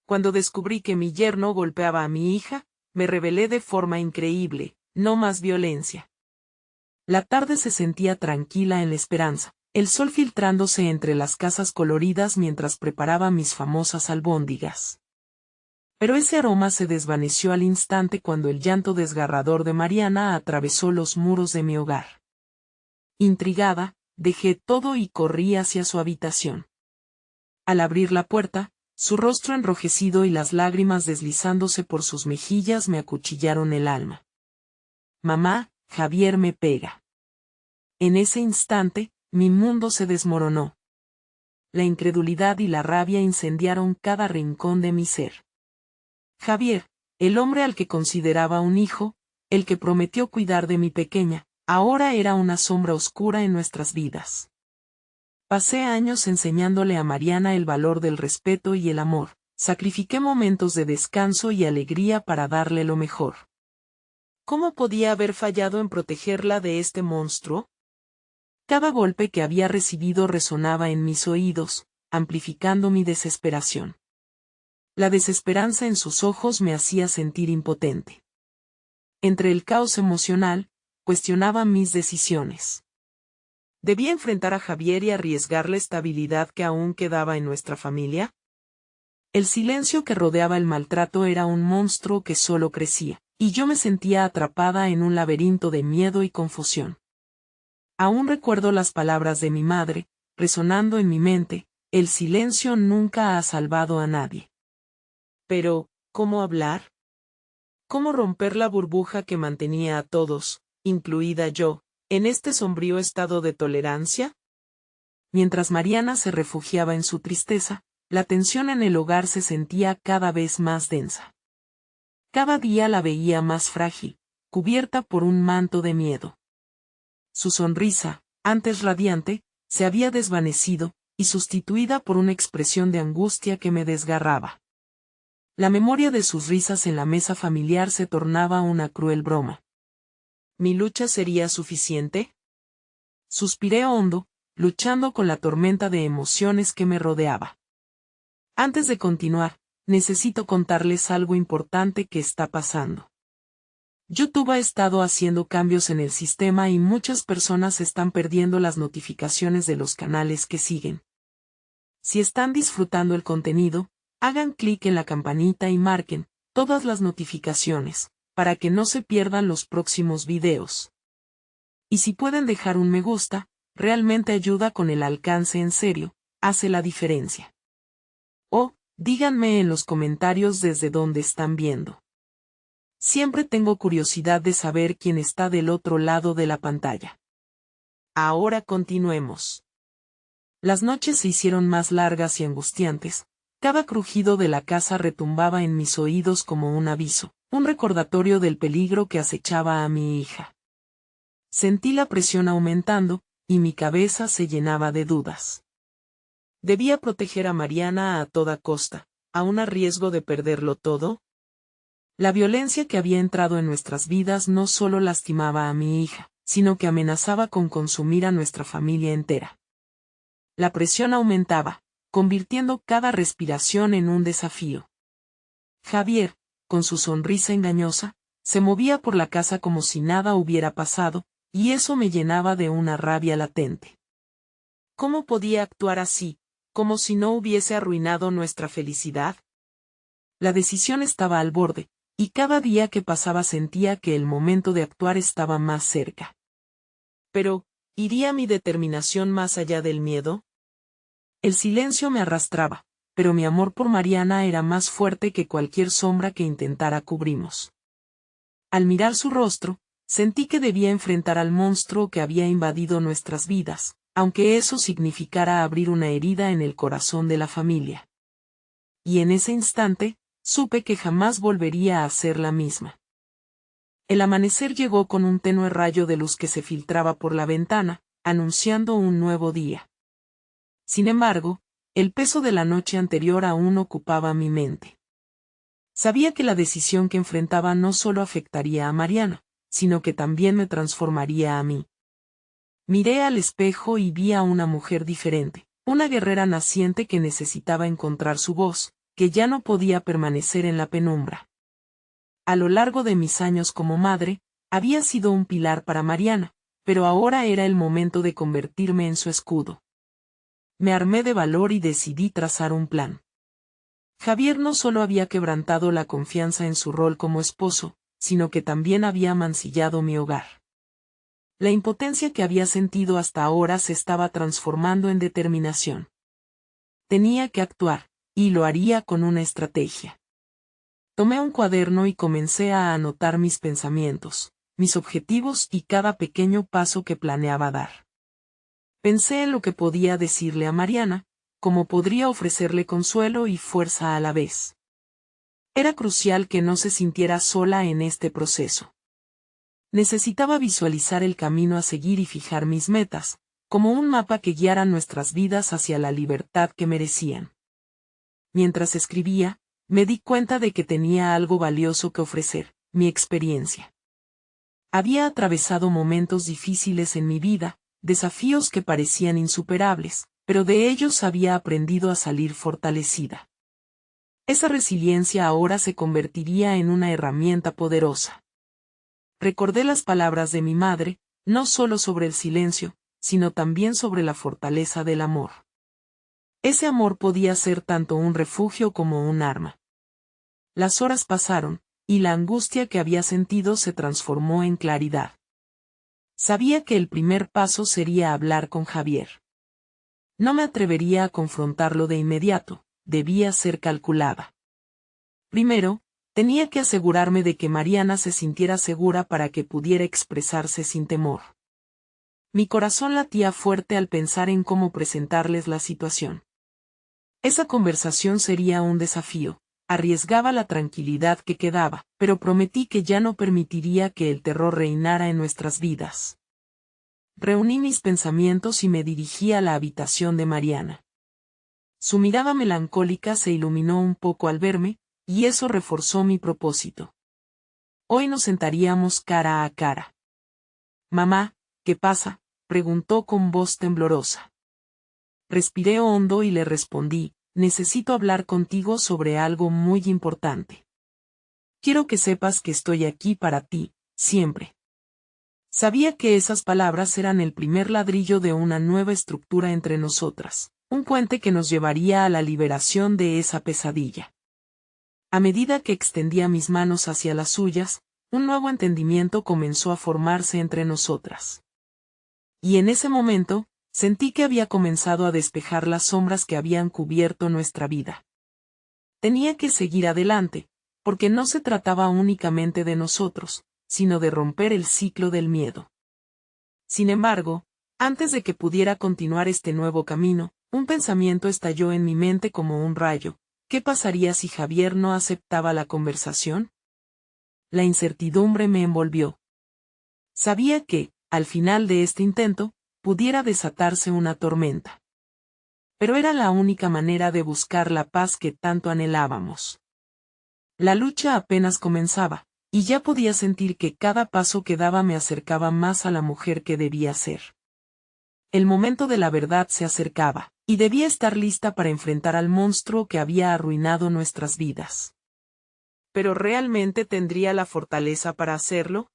Cuando descubrí que mi yerno golpeaba a mi hija, me rebelé de forma increíble, no más violencia. La tarde se sentía tranquila en la esperanza, el sol filtrándose entre las casas coloridas mientras preparaba mis famosas albóndigas. Pero ese aroma se desvaneció al instante cuando el llanto desgarrador de Mariana atravesó los muros de mi hogar. Intrigada, dejé todo y corrí hacia su habitación. Al abrir la puerta, su rostro enrojecido y las lágrimas deslizándose por sus mejillas me acuchillaron el alma. Mamá, Javier me pega. En ese instante, mi mundo se desmoronó. La incredulidad y la rabia incendiaron cada rincón de mi ser. Javier, el hombre al que consideraba un hijo, el que prometió cuidar de mi pequeña, ahora era una sombra oscura en nuestras vidas. Pasé años enseñándole a Mariana el valor del respeto y el amor, sacrifiqué momentos de descanso y alegría para darle lo mejor. ¿Cómo podía haber fallado en protegerla de este monstruo? Cada golpe que había recibido resonaba en mis oídos, amplificando mi desesperación. La desesperanza en sus ojos me hacía sentir impotente. Entre el caos emocional, cuestionaba mis decisiones. ¿Debía enfrentar a Javier y arriesgar la estabilidad que aún quedaba en nuestra familia? El silencio que rodeaba el maltrato era un monstruo que solo crecía, y yo me sentía atrapada en un laberinto de miedo y confusión. Aún recuerdo las palabras de mi madre, resonando en mi mente: el silencio nunca ha salvado a nadie. Pero, ¿cómo hablar? ¿Cómo romper la burbuja que mantenía a todos, incluida yo, en este sombrío estado de tolerancia? Mientras Mariana se refugiaba en su tristeza, la tensión en el hogar se sentía cada vez más densa. Cada día la veía más frágil, cubierta por un manto de miedo. Su sonrisa, antes radiante, se había desvanecido, y sustituida por una expresión de angustia que me desgarraba. La memoria de sus risas en la mesa familiar se tornaba una cruel broma. ¿Mi lucha sería suficiente? Suspiré hondo, luchando con la tormenta de emociones que me rodeaba. Antes de continuar, necesito contarles algo importante que está pasando. YouTube ha estado haciendo cambios en el sistema y muchas personas están perdiendo las notificaciones de los canales que siguen. Si están disfrutando el contenido, hagan clic en la campanita y marquen todas las notificaciones, para que no se pierdan los próximos videos. Y si pueden dejar un me gusta, realmente ayuda con el alcance en serio, hace la diferencia. O, díganme en los comentarios desde dónde están viendo. Siempre tengo curiosidad de saber quién está del otro lado de la pantalla. Ahora continuemos. Las noches se hicieron más largas y angustiantes. Cada crujido de la casa retumbaba en mis oídos como un aviso, un recordatorio del peligro que acechaba a mi hija. Sentí la presión aumentando, y mi cabeza se llenaba de dudas. ¿Debía proteger a Mariana a toda costa, aun a riesgo de perderlo todo? La violencia que había entrado en nuestras vidas no solo lastimaba a mi hija, sino que amenazaba con consumir a nuestra familia entera. La presión aumentaba, convirtiendo cada respiración en un desafío. Javier, con su sonrisa engañosa, se movía por la casa como si nada hubiera pasado, y eso me llenaba de una rabia latente. ¿Cómo podía actuar así, como si no hubiese arruinado nuestra felicidad? La decisión estaba al borde, y cada día que pasaba sentía que el momento de actuar estaba más cerca. Pero, ¿iría mi determinación más allá del miedo? El silencio me arrastraba, pero mi amor por Mariana era más fuerte que cualquier sombra que intentara cubrirnos. Al mirar su rostro, sentí que debía enfrentar al monstruo que había invadido nuestras vidas, aunque eso significara abrir una herida en el corazón de la familia. Y en ese instante, supe que jamás volvería a ser la misma. El amanecer llegó con un tenue rayo de luz que se filtraba por la ventana, anunciando un nuevo día. Sin embargo, el peso de la noche anterior aún ocupaba mi mente. Sabía que la decisión que enfrentaba no solo afectaría a Mariana, sino que también me transformaría a mí. Miré al espejo y vi a una mujer diferente, una guerrera naciente que necesitaba encontrar su voz, que ya no podía permanecer en la penumbra. A lo largo de mis años como madre, había sido un pilar para Mariana, pero ahora era el momento de convertirme en su escudo. Me armé de valor y decidí trazar un plan. Javier no solo había quebrantado la confianza en su rol como esposo, sino que también había mancillado mi hogar. La impotencia que había sentido hasta ahora se estaba transformando en determinación. Tenía que actuar, y lo haría con una estrategia. Tomé un cuaderno y comencé a anotar mis pensamientos, mis objetivos y cada pequeño paso que planeaba dar. Pensé en lo que podía decirle a Mariana, cómo podría ofrecerle consuelo y fuerza a la vez. Era crucial que no se sintiera sola en este proceso. Necesitaba visualizar el camino a seguir y fijar mis metas, como un mapa que guiara nuestras vidas hacia la libertad que merecían. Mientras escribía, me di cuenta de que tenía algo valioso que ofrecer, mi experiencia. Había atravesado momentos difíciles en mi vida, desafíos que parecían insuperables, pero de ellos había aprendido a salir fortalecida. Esa resiliencia ahora se convertiría en una herramienta poderosa. Recordé las palabras de mi madre, no solo sobre el silencio, sino también sobre la fortaleza del amor. Ese amor podía ser tanto un refugio como un arma. Las horas pasaron, y la angustia que había sentido se transformó en claridad. Sabía que el primer paso sería hablar con Javier. No me atrevería a confrontarlo de inmediato, debía ser calculada. Primero, tenía que asegurarme de que Mariana se sintiera segura para que pudiera expresarse sin temor. Mi corazón latía fuerte al pensar en cómo presentarles la situación. Esa conversación sería un desafío, arriesgaba la tranquilidad que quedaba, pero prometí que ya no permitiría que el terror reinara en nuestras vidas. Reuní mis pensamientos y me dirigí a la habitación de Mariana. Su mirada melancólica se iluminó un poco al verme, y eso reforzó mi propósito. Hoy nos sentaríamos cara a cara. Mamá, ¿qué pasa?, preguntó con voz temblorosa. Respiré hondo y le respondí, necesito hablar contigo sobre algo muy importante. Quiero que sepas que estoy aquí para ti, siempre. Sabía que esas palabras eran el primer ladrillo de una nueva estructura entre nosotras, un puente que nos llevaría a la liberación de esa pesadilla. A medida que extendía mis manos hacia las suyas, un nuevo entendimiento comenzó a formarse entre nosotras. Y en ese momento, sentí que había comenzado a despejar las sombras que habían cubierto nuestra vida. Tenía que seguir adelante, porque no se trataba únicamente de nosotros, sino de romper el ciclo del miedo. Sin embargo, antes de que pudiera continuar este nuevo camino, un pensamiento estalló en mi mente como un rayo. ¿Qué pasaría si Javier no aceptaba la conversación? La incertidumbre me envolvió. Sabía que, al final de este intento, pudiera desatarse una tormenta. Pero era la única manera de buscar la paz que tanto anhelábamos. La lucha apenas comenzaba, y ya podía sentir que cada paso que daba me acercaba más a la mujer que debía ser. El momento de la verdad se acercaba, y debía estar lista para enfrentar al monstruo que había arruinado nuestras vidas. ¿Pero realmente tendría la fortaleza para hacerlo?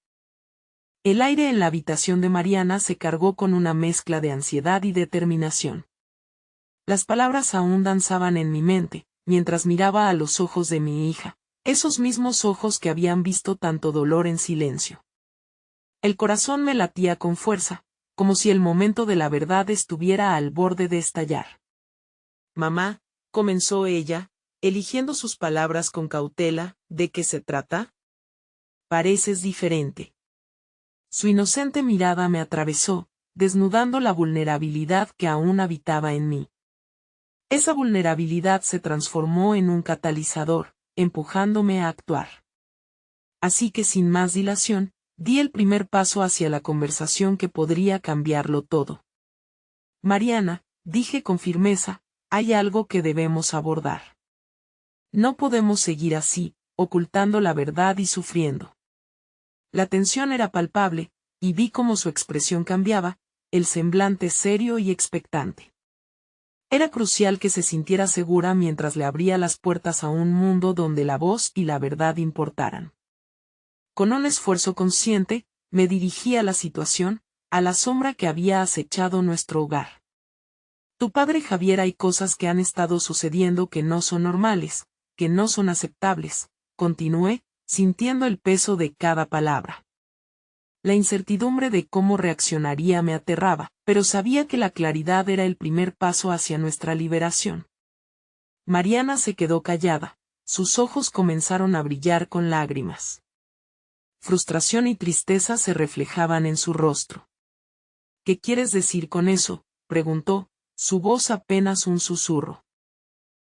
El aire en la habitación de Mariana se cargó con una mezcla de ansiedad y determinación. Las palabras aún danzaban en mi mente, mientras miraba a los ojos de mi hija, esos mismos ojos que habían visto tanto dolor en silencio. El corazón me latía con fuerza, como si el momento de la verdad estuviera al borde de estallar. Mamá, comenzó ella, eligiendo sus palabras con cautela, ¿de qué se trata? Pareces diferente. Su inocente mirada me atravesó, desnudando la vulnerabilidad que aún habitaba en mí. Esa vulnerabilidad se transformó en un catalizador, empujándome a actuar. Así que sin más dilación, di el primer paso hacia la conversación que podría cambiarlo todo. Mariana, dije con firmeza, hay algo que debemos abordar. No podemos seguir así, ocultando la verdad y sufriendo. La tensión era palpable, y vi cómo su expresión cambiaba, el semblante serio y expectante. Era crucial que se sintiera segura mientras le abría las puertas a un mundo donde la voz y la verdad importaran. Con un esfuerzo consciente, me dirigí a la situación, a la sombra que había acechado nuestro hogar. Tu padre Javier, hay cosas que han estado sucediendo que no son normales, que no son aceptables, continué, sintiendo el peso de cada palabra. La incertidumbre de cómo reaccionaría me aterraba, pero sabía que la claridad era el primer paso hacia nuestra liberación. Mariana se quedó callada, sus ojos comenzaron a brillar con lágrimas. Frustración y tristeza se reflejaban en su rostro. ¿Qué quieres decir con eso?, preguntó, su voz apenas un susurro.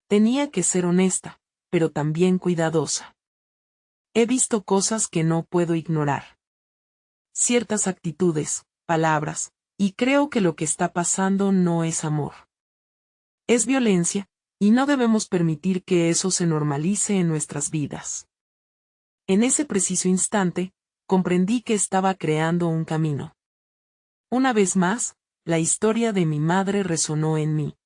Tenía que ser honesta, pero también cuidadosa. He visto cosas que no puedo ignorar. Ciertas actitudes, palabras, y creo que lo que está pasando no es amor. Es violencia, y no debemos permitir que eso se normalice en nuestras vidas. En ese preciso instante, comprendí que estaba creando un camino. Una vez más, la historia de mi madre resonó en mí.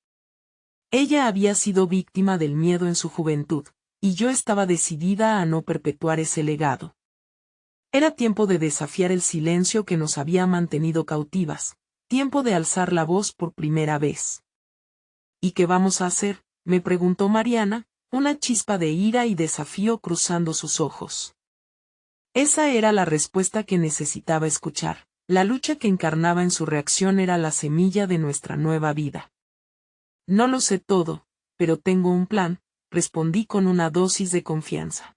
Ella había sido víctima del miedo en su juventud, y yo estaba decidida a no perpetuar ese legado. Era tiempo de desafiar el silencio que nos había mantenido cautivas, tiempo de alzar la voz por primera vez. ¿Y qué vamos a hacer?, me preguntó Mariana, una chispa de ira y desafío cruzando sus ojos. Esa era la respuesta que necesitaba escuchar. La lucha que encarnaba en su reacción era la semilla de nuestra nueva vida. No lo sé todo, pero tengo un plan, respondí con una dosis de confianza.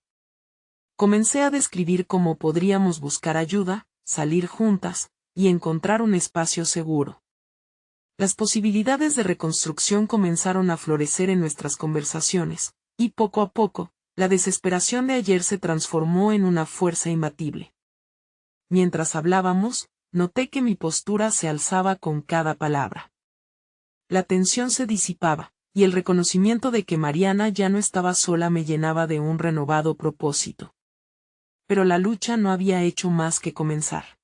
Comencé a describir cómo podríamos buscar ayuda, salir juntas, y encontrar un espacio seguro. Las posibilidades de reconstrucción comenzaron a florecer en nuestras conversaciones, y poco a poco, la desesperación de ayer se transformó en una fuerza imbatible. Mientras hablábamos, noté que mi postura se alzaba con cada palabra. La tensión se disipaba, y el reconocimiento de que Mariana ya no estaba sola me llenaba de un renovado propósito. Pero la lucha no había hecho más que comenzar.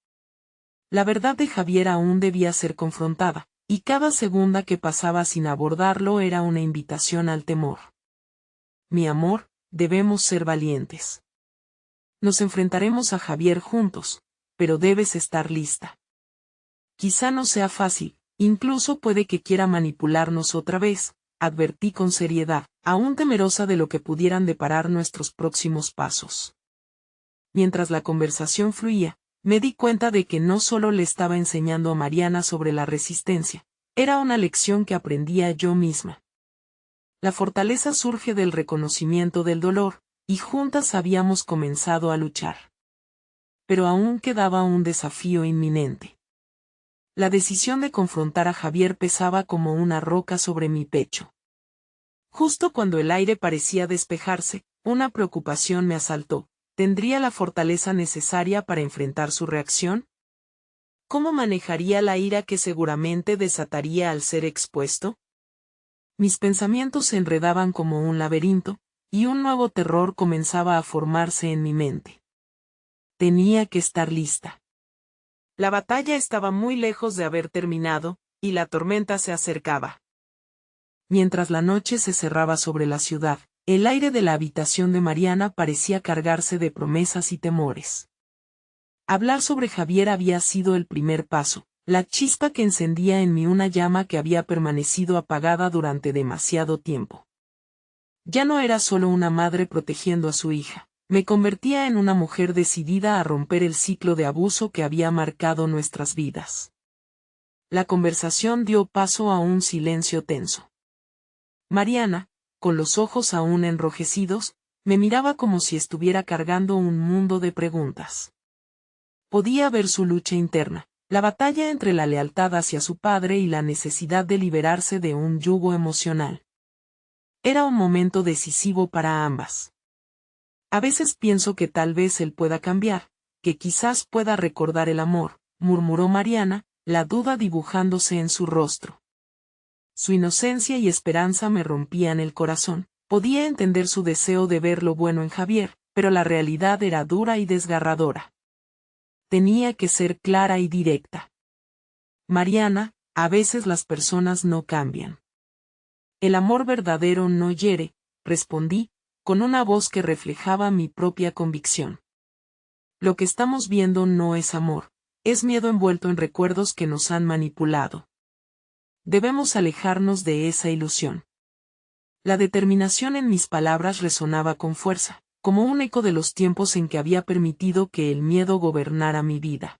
La verdad de Javier aún debía ser confrontada, y cada segunda que pasaba sin abordarlo era una invitación al temor. Mi amor, debemos ser valientes. Nos enfrentaremos a Javier juntos, pero debes estar lista. Quizá no sea fácil, incluso puede que quiera manipularnos otra vez, advertí con seriedad, aún temerosa de lo que pudieran deparar nuestros próximos pasos. Mientras la conversación fluía, me di cuenta de que no solo le estaba enseñando a Mariana sobre la resistencia, era una lección que aprendía yo misma. La fortaleza surge del reconocimiento del dolor, y juntas habíamos comenzado a luchar. Pero aún quedaba un desafío inminente. La decisión de confrontar a Javier pesaba como una roca sobre mi pecho. Justo cuando el aire parecía despejarse, una preocupación me asaltó. ¿Tendría la fortaleza necesaria para enfrentar su reacción? ¿Cómo manejaría la ira que seguramente desataría al ser expuesto? Mis pensamientos se enredaban como un laberinto, y un nuevo terror comenzaba a formarse en mi mente. Tenía que estar lista. La batalla estaba muy lejos de haber terminado, y la tormenta se acercaba. Mientras la noche se cerraba sobre la ciudad, el aire de la habitación de Mariana parecía cargarse de promesas y temores. Hablar sobre Javier había sido el primer paso, la chispa que encendía en mí una llama que había permanecido apagada durante demasiado tiempo. Ya no era solo una madre protegiendo a su hija, me convertía en una mujer decidida a romper el ciclo de abuso que había marcado nuestras vidas. La conversación dio paso a un silencio tenso. Mariana, con los ojos aún enrojecidos, me miraba como si estuviera cargando un mundo de preguntas. Podía ver su lucha interna, la batalla entre la lealtad hacia su padre y la necesidad de liberarse de un yugo emocional. Era un momento decisivo para ambas. A veces pienso que tal vez él pueda cambiar, que quizás pueda recordar el amor, murmuró Mariana, la duda dibujándose en su rostro. Su inocencia y esperanza me rompían el corazón. Podía entender su deseo de ver lo bueno en Javier, pero la realidad era dura y desgarradora. Tenía que ser clara y directa. Mariana, a veces las personas no cambian. El amor verdadero no hiere, respondí, con una voz que reflejaba mi propia convicción. Lo que estamos viendo no es amor, es miedo envuelto en recuerdos que nos han manipulado. Debemos alejarnos de esa ilusión. La determinación en mis palabras resonaba con fuerza, como un eco de los tiempos en que había permitido que el miedo gobernara mi vida.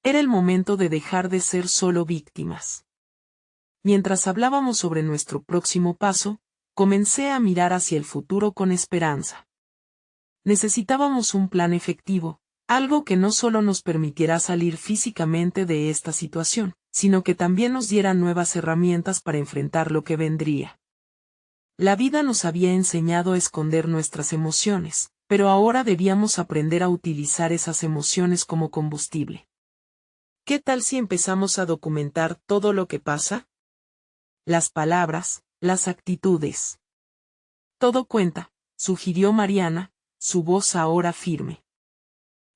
Era el momento de dejar de ser solo víctimas. Mientras hablábamos sobre nuestro próximo paso, comencé a mirar hacia el futuro con esperanza. Necesitábamos un plan efectivo, algo que no solo nos permitiera salir físicamente de esta situación, sino que también nos diera nuevas herramientas para enfrentar lo que vendría. La vida nos había enseñado a esconder nuestras emociones, pero ahora debíamos aprender a utilizar esas emociones como combustible. ¿Qué tal si empezamos a documentar todo lo que pasa? Las palabras, las actitudes. Todo cuenta, sugirió Mariana, su voz ahora firme.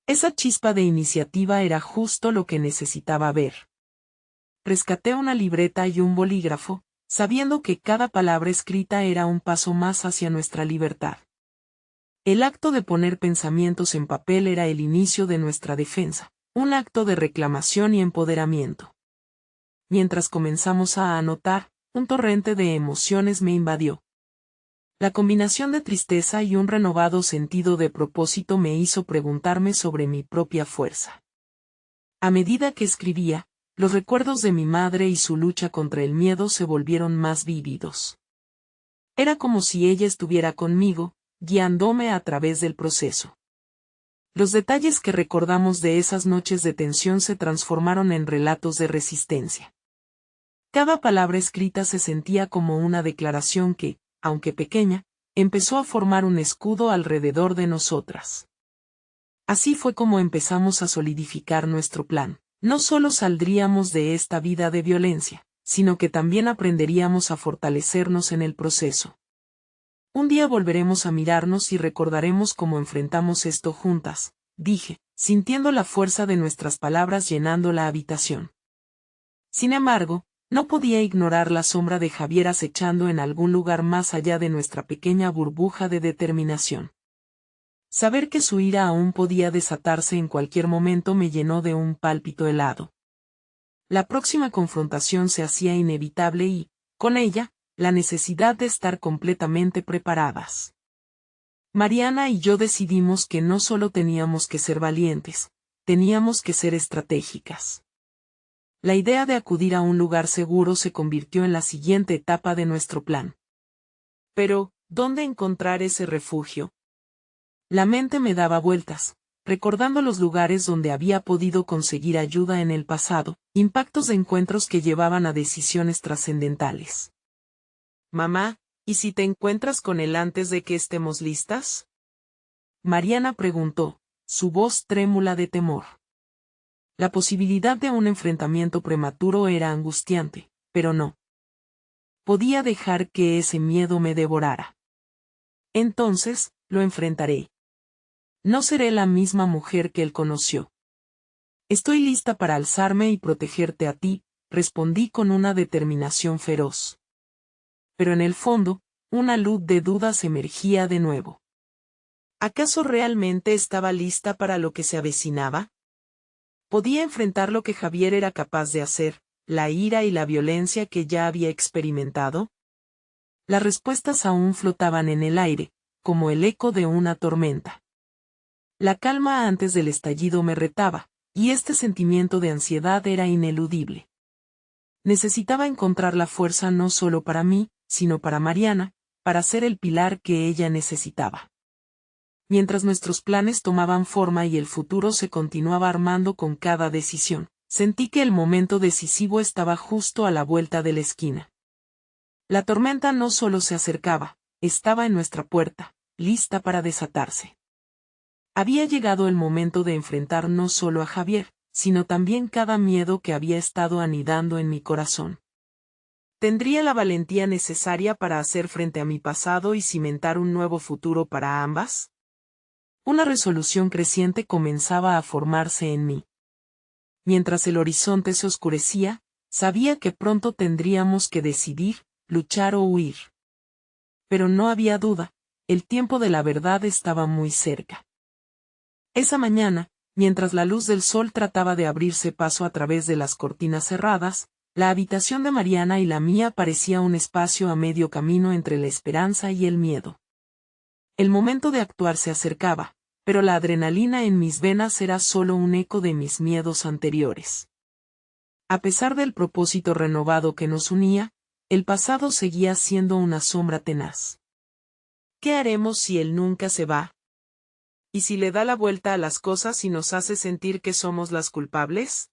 Esa chispa de iniciativa era justo lo que necesitaba ver. Rescaté una libreta y un bolígrafo, sabiendo que cada palabra escrita era un paso más hacia nuestra libertad. El acto de poner pensamientos en papel era el inicio de nuestra defensa, un acto de reclamación y empoderamiento. Mientras comenzamos a anotar, un torrente de emociones me invadió. La combinación de tristeza y un renovado sentido de propósito me hizo preguntarme sobre mi propia fuerza. A medida que escribía, los recuerdos de mi madre y su lucha contra el miedo se volvieron más vívidos. Era como si ella estuviera conmigo, guiándome a través del proceso. Los detalles que recordamos de esas noches de tensión se transformaron en relatos de resistencia. Cada palabra escrita se sentía como una declaración que, aunque pequeña, empezó a formar un escudo alrededor de nosotras. Así fue como empezamos a solidificar nuestro plan. No solo saldríamos de esta vida de violencia, sino que también aprenderíamos a fortalecernos en el proceso. Un día volveremos a mirarnos y recordaremos cómo enfrentamos esto juntas, dije, sintiendo la fuerza de nuestras palabras llenando la habitación. Sin embargo, no podía ignorar la sombra de Javier acechando en algún lugar más allá de nuestra pequeña burbuja de determinación. Saber que su ira aún podía desatarse en cualquier momento me llenó de un pálpito helado. La próxima confrontación se hacía inevitable y, con ella, la necesidad de estar completamente preparadas. Mariana y yo decidimos que no solo teníamos que ser valientes, teníamos que ser estratégicas. La idea de acudir a un lugar seguro se convirtió en la siguiente etapa de nuestro plan. Pero, ¿dónde encontrar ese refugio? La mente me daba vueltas, recordando los lugares donde había podido conseguir ayuda en el pasado, impactos de encuentros que llevaban a decisiones trascendentales. Mamá, ¿y si te encuentras con él antes de que estemos listas? Mariana preguntó, su voz trémula de temor. La posibilidad de un enfrentamiento prematuro era angustiante, pero no podía dejar que ese miedo me devorara. Entonces, lo enfrentaré. No seré la misma mujer que él conoció. Estoy lista para alzarme y protegerte a ti, respondí con una determinación feroz. Pero en el fondo, una luz de dudas emergía de nuevo. ¿Acaso realmente estaba lista para lo que se avecinaba? ¿Podía enfrentar lo que Javier era capaz de hacer, la ira y la violencia que ya había experimentado? Las respuestas aún flotaban en el aire, como el eco de una tormenta. La calma antes del estallido me retaba, y este sentimiento de ansiedad era ineludible. Necesitaba encontrar la fuerza no solo para mí, sino para Mariana, para ser el pilar que ella necesitaba. Mientras nuestros planes tomaban forma y el futuro se continuaba armando con cada decisión, sentí que el momento decisivo estaba justo a la vuelta de la esquina. La tormenta no solo se acercaba, estaba en nuestra puerta, lista para desatarse. Había llegado el momento de enfrentar no solo a Javier, sino también cada miedo que había estado anidando en mi corazón. ¿Tendría la valentía necesaria para hacer frente a mi pasado y cimentar un nuevo futuro para ambas? Una resolución creciente comenzaba a formarse en mí. Mientras el horizonte se oscurecía, sabía que pronto tendríamos que decidir, luchar o huir. Pero no había duda, el tiempo de la verdad estaba muy cerca. Esa mañana, mientras la luz del sol trataba de abrirse paso a través de las cortinas cerradas, la habitación de Mariana y la mía parecía un espacio a medio camino entre la esperanza y el miedo. El momento de actuar se acercaba, pero la adrenalina en mis venas era solo un eco de mis miedos anteriores. A pesar del propósito renovado que nos unía, el pasado seguía siendo una sombra tenaz. ¿Qué haremos si él nunca se va? ¿Y si le da la vuelta a las cosas y nos hace sentir que somos las culpables?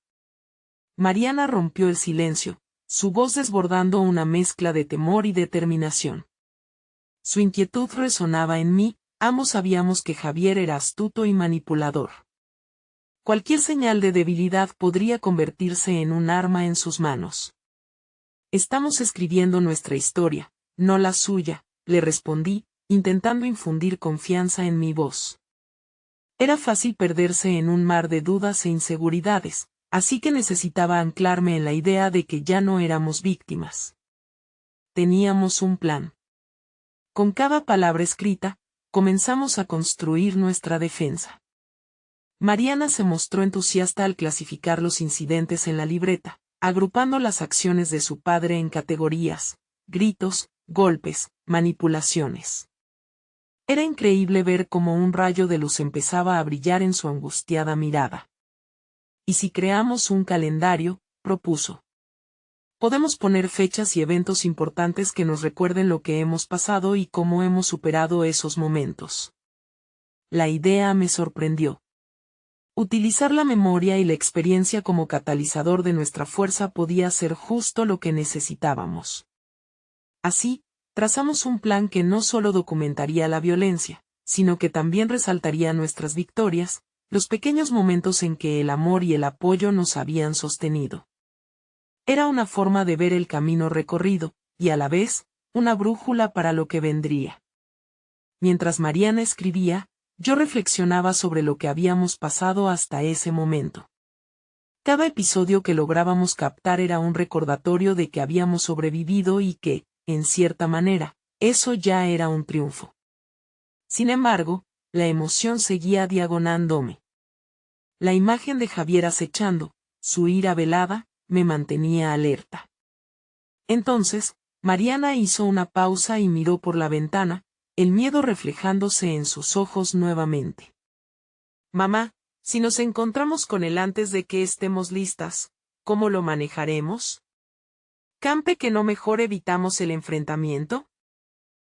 Mariana rompió el silencio, su voz desbordando una mezcla de temor y determinación. Su inquietud resonaba en mí, ambos sabíamos que Javier era astuto y manipulador. Cualquier señal de debilidad podría convertirse en un arma en sus manos. Estamos escribiendo nuestra historia, no la suya, le respondí, intentando infundir confianza en mi voz. Era fácil perderse en un mar de dudas e inseguridades, así que necesitaba anclarme en la idea de que ya no éramos víctimas. Teníamos un plan. Con cada palabra escrita, comenzamos a construir nuestra defensa. Mariana se mostró entusiasta al clasificar los incidentes en la libreta, agrupando las acciones de su padre en categorías: gritos, golpes, manipulaciones. Era increíble ver cómo un rayo de luz empezaba a brillar en su angustiada mirada. ¿Y si creamos un calendario?, propuso. Podemos poner fechas y eventos importantes que nos recuerden lo que hemos pasado y cómo hemos superado esos momentos. La idea me sorprendió. Utilizar la memoria y la experiencia como catalizador de nuestra fuerza podía ser justo lo que necesitábamos. Así, trazamos un plan que no solo documentaría la violencia, sino que también resaltaría nuestras victorias, los pequeños momentos en que el amor y el apoyo nos habían sostenido. Era una forma de ver el camino recorrido, y a la vez, una brújula para lo que vendría. Mientras Mariana escribía, yo reflexionaba sobre lo que habíamos pasado hasta ese momento. Cada episodio que lográbamos captar era un recordatorio de que habíamos sobrevivido y que, en cierta manera, eso ya era un triunfo. Sin embargo, la emoción seguía diagonándome. La imagen de Javier acechando, su ira velada, me mantenía alerta. Entonces, Mariana hizo una pausa y miró por la ventana, el miedo reflejándose en sus ojos nuevamente. Mamá, si nos encontramos con él antes de que estemos listas, ¿cómo lo manejaremos? ¿Campe que no mejor evitamos el enfrentamiento?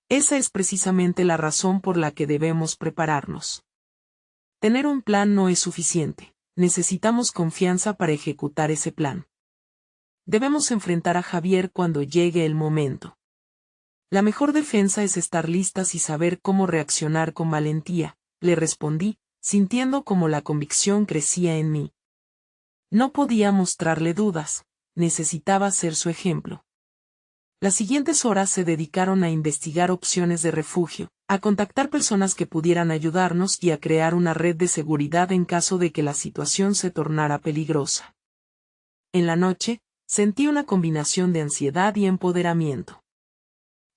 Esa es precisamente la razón por la que debemos prepararnos. Tener un plan no es suficiente, necesitamos confianza para ejecutar ese plan. Debemos enfrentar a Javier cuando llegue el momento. La mejor defensa es estar listas y saber cómo reaccionar con valentía, le respondí, sintiendo cómo la convicción crecía en mí. No podía mostrarle dudas, necesitaba ser su ejemplo. Las siguientes horas se dedicaron a investigar opciones de refugio, a contactar personas que pudieran ayudarnos y a crear una red de seguridad en caso de que la situación se tornara peligrosa. En la noche, sentí una combinación de ansiedad y empoderamiento.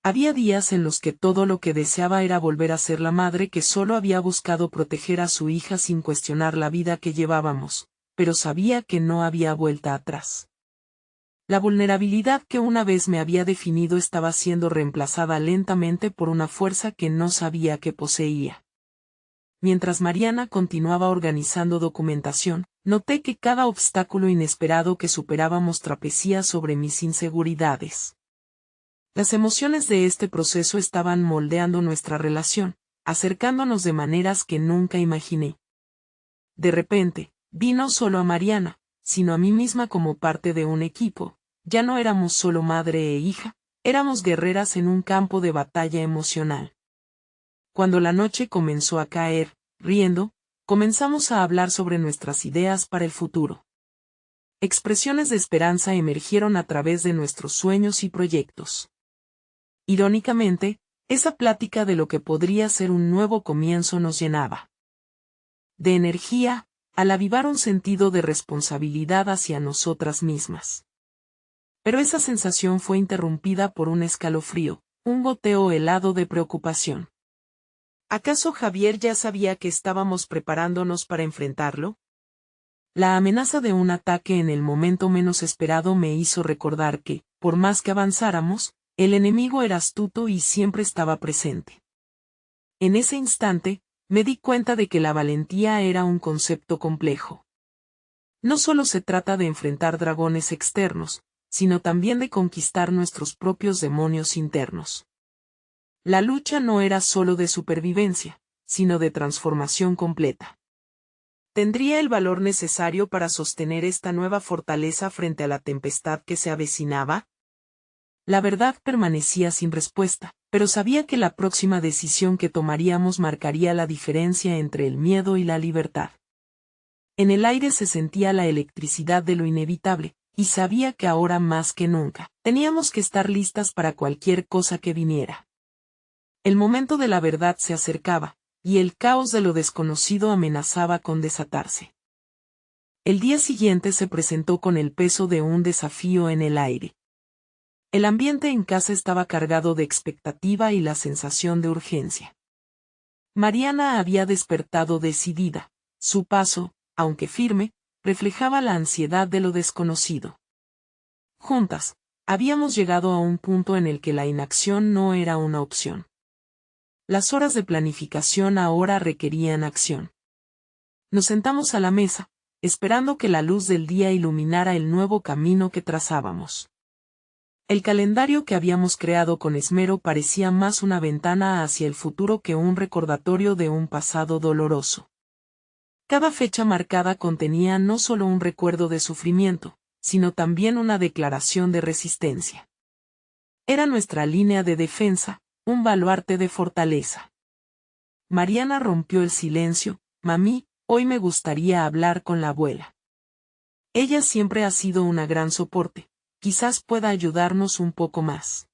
Había días en los que todo lo que deseaba era volver a ser la madre que solo había buscado proteger a su hija sin cuestionar la vida que llevábamos, pero sabía que no había vuelta atrás. La vulnerabilidad que una vez me había definido estaba siendo reemplazada lentamente por una fuerza que no sabía que poseía. Mientras Mariana continuaba organizando documentación, noté que cada obstáculo inesperado que superábamos trapecía sobre mis inseguridades. Las emociones de este proceso estaban moldeando nuestra relación, acercándonos de maneras que nunca imaginé. De repente, vi no solo a Mariana, sino a mí misma como parte de un equipo. Ya no éramos solo madre e hija, éramos guerreras en un campo de batalla emocional. Cuando la noche comenzó a caer, riendo, comenzamos a hablar sobre nuestras ideas para el futuro. Expresiones de esperanza emergieron a través de nuestros sueños y proyectos. Irónicamente, esa plática de lo que podría ser un nuevo comienzo nos llenaba de energía, al avivar un sentido de responsabilidad hacia nosotras mismas. Pero esa sensación fue interrumpida por un escalofrío, un goteo helado de preocupación. ¿Acaso Javier ya sabía que estábamos preparándonos para enfrentarlo? La amenaza de un ataque en el momento menos esperado me hizo recordar que, por más que avanzáramos, el enemigo era astuto y siempre estaba presente. En ese instante, me di cuenta de que la valentía era un concepto complejo. No solo se trata de enfrentar dragones externos, sino también de conquistar nuestros propios demonios internos. La lucha no era solo de supervivencia, sino de transformación completa. ¿Tendría el valor necesario para sostener esta nueva fortaleza frente a la tempestad que se avecinaba? La verdad permanecía sin respuesta, pero sabía que la próxima decisión que tomaríamos marcaría la diferencia entre el miedo y la libertad. En el aire se sentía la electricidad de lo inevitable, y sabía que ahora más que nunca, teníamos que estar listas para cualquier cosa que viniera. El momento de la verdad se acercaba, y el caos de lo desconocido amenazaba con desatarse. El día siguiente se presentó con el peso de un desafío en el aire. El ambiente en casa estaba cargado de expectativa y la sensación de urgencia. Mariana había despertado decidida, su paso, aunque firme, reflejaba la ansiedad de lo desconocido. Juntas, habíamos llegado a un punto en el que la inacción no era una opción. Las horas de planificación ahora requerían acción. Nos sentamos a la mesa, esperando que la luz del día iluminara el nuevo camino que trazábamos. El calendario que habíamos creado con esmero parecía más una ventana hacia el futuro que un recordatorio de un pasado doloroso. Cada fecha marcada contenía no solo un recuerdo de sufrimiento, sino también una declaración de resistencia. Era nuestra línea de defensa, un baluarte de fortaleza. Mariana rompió el silencio. Mami, hoy me gustaría hablar con la abuela. Ella siempre ha sido una gran soporte, quizás pueda ayudarnos un poco más.